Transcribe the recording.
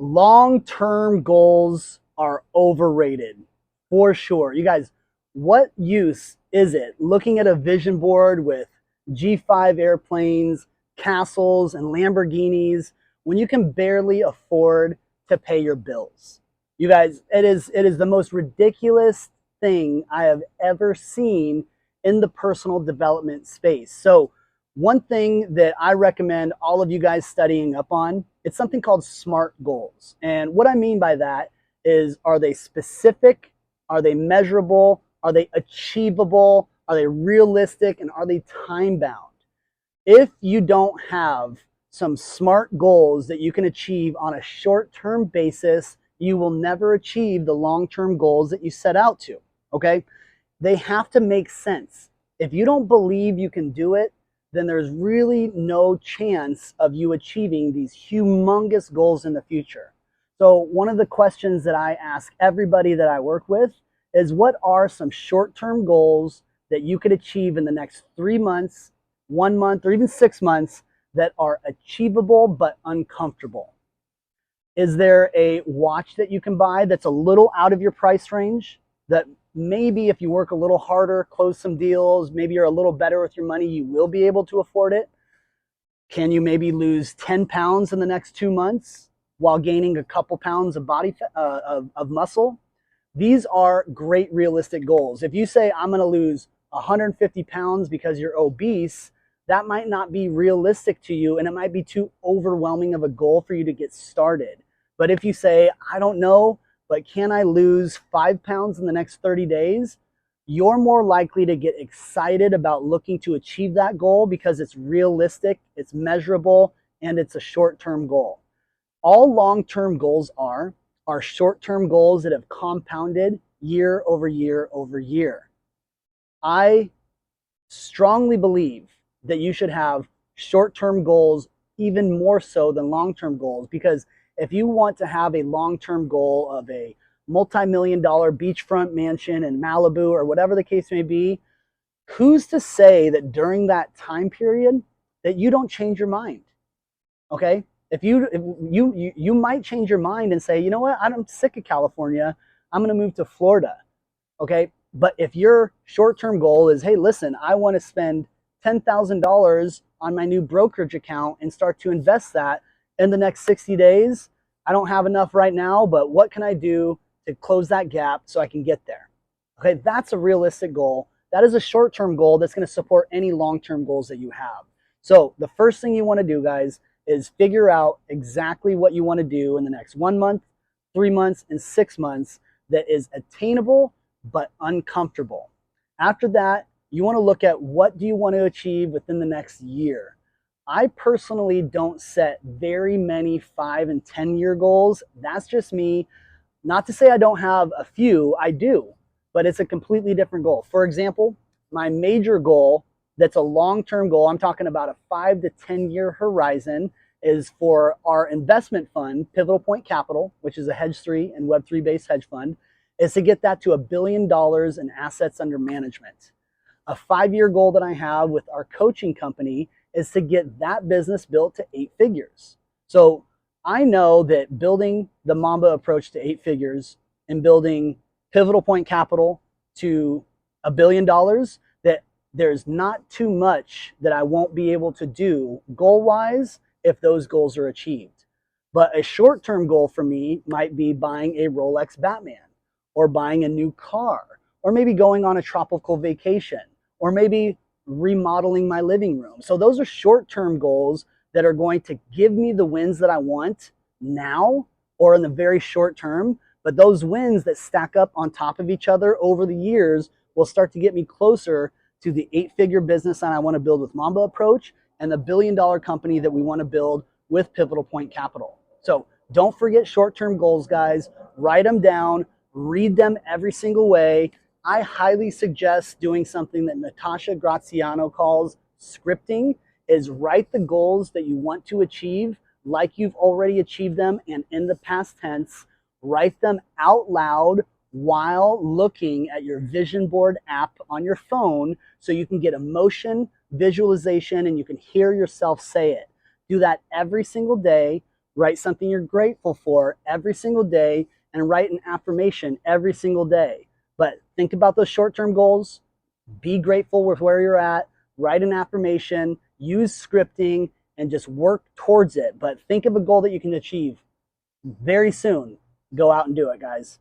Long-term goals are overrated for sure. You guys, what use is it looking at a vision board with G5 airplanes, castles, and Lamborghinis when you can barely afford to pay your bills? You guys, it is the most ridiculous thing I have ever seen in the personal development space. So one thing that I recommend all of you guys studying up on, it's something called SMART goals. And what I mean by that is, are they specific? Are they measurable? Are they achievable? Are they realistic? And are they time bound? If you don't have some SMART goals that you can achieve on a short-term basis, you will never achieve the long-term goals that you set out to, okay? They have to make sense. If you don't believe you can do it, then there's really no chance of you achieving these humongous goals in the future. So one of the questions that I ask everybody that I work with is, what are some short-term goals that you could achieve in the next 3 months, 1 month, or even 6 months that are achievable but uncomfortable? Is there a watch that you can buy that's a little out of your price range, that maybe if you work a little harder, close some deals, maybe you're a little better with your money, you will be able to afford it? Can you maybe lose 10 pounds in the next 2 months while gaining a couple pounds of body of muscle? These are great realistic goals. If you say, I'm going to lose 150 pounds because you're obese, that might not be realistic to you, and it might be too overwhelming of a goal for you to get started. But if you say, I don't know, but can I lose 5 pounds in the next 30 days? You're more likely to get excited about looking to achieve that goal because it's realistic, it's measurable, and it's a short-term goal. All long-term goals are short-term goals that have compounded year over year over year. I strongly believe that you should have short-term goals even more so than long-term goals, because if you want to have a long-term goal of a multi-million-dollar beachfront mansion in Malibu or whatever the case may be, who's to say that during that time period that you don't change your mind? Okay? If you might change your mind and say, you know what, I'm sick of California, I'm going to move to Florida. Okay? But if your short-term goal is, hey, listen, I want to spend $10,000 on my new brokerage account and start to invest that in the next 60 days. I don't have enough right now, but what can I do to close that gap so I can get there? Okay, that's a realistic goal. That is a short-term goal that's going to support any long-term goals that you have. So the first thing you want to do, guys, is figure out exactly what you want to do in the next 1 month, 3 months, and 6 months that is attainable but uncomfortable. After that, you want to look at, what do you want to achieve within the next year? I personally don't set very many 5 and 10-year goals. That's just me. Not to say I don't have a few, I do, but it's a completely different goal. For example, my major goal that's a long-term goal, I'm talking about a 5 to 10-year horizon, is for our investment fund, Pivotal Point Capital, which is a Hedge3 and Web3 based hedge fund, is to get that to $1 billion in assets under management. A 5-year goal that I have with our coaching company is to get that business built to 8 figures. So I know that building the Mamba approach to 8 figures and building Pivotal Point Capital to $1 billion, that there's not too much that I won't be able to do goal-wise if those goals are achieved. But a short-term goal for me might be buying a Rolex Batman, or buying a new car, or maybe going on a tropical vacation, or maybe remodeling my living room. So those are short-term goals that are going to give me the wins that I want now or in the very short term. But those wins that stack up on top of each other over the years will start to get me closer to the 8-figure business that I want to build with Mamba Approach and the $1 billion company that we want to build with Pivotal Point Capital. So don't forget short-term goals, guys. Write them down, read them every single way. I highly suggest doing something that Natasha Graziano calls scripting, is write the goals that you want to achieve like you've already achieved them and in the past tense. Write them out loud while looking at your vision board app on your phone so you can get emotion, visualization, and you can hear yourself say it. Do that every single day. Write something you're grateful for every single day and write an affirmation every single day. But think about those short-term goals. Be grateful with where you're at. Write an affirmation, use scripting, and just work towards it. But think of a goal that you can achieve very soon. Go out and do it, guys.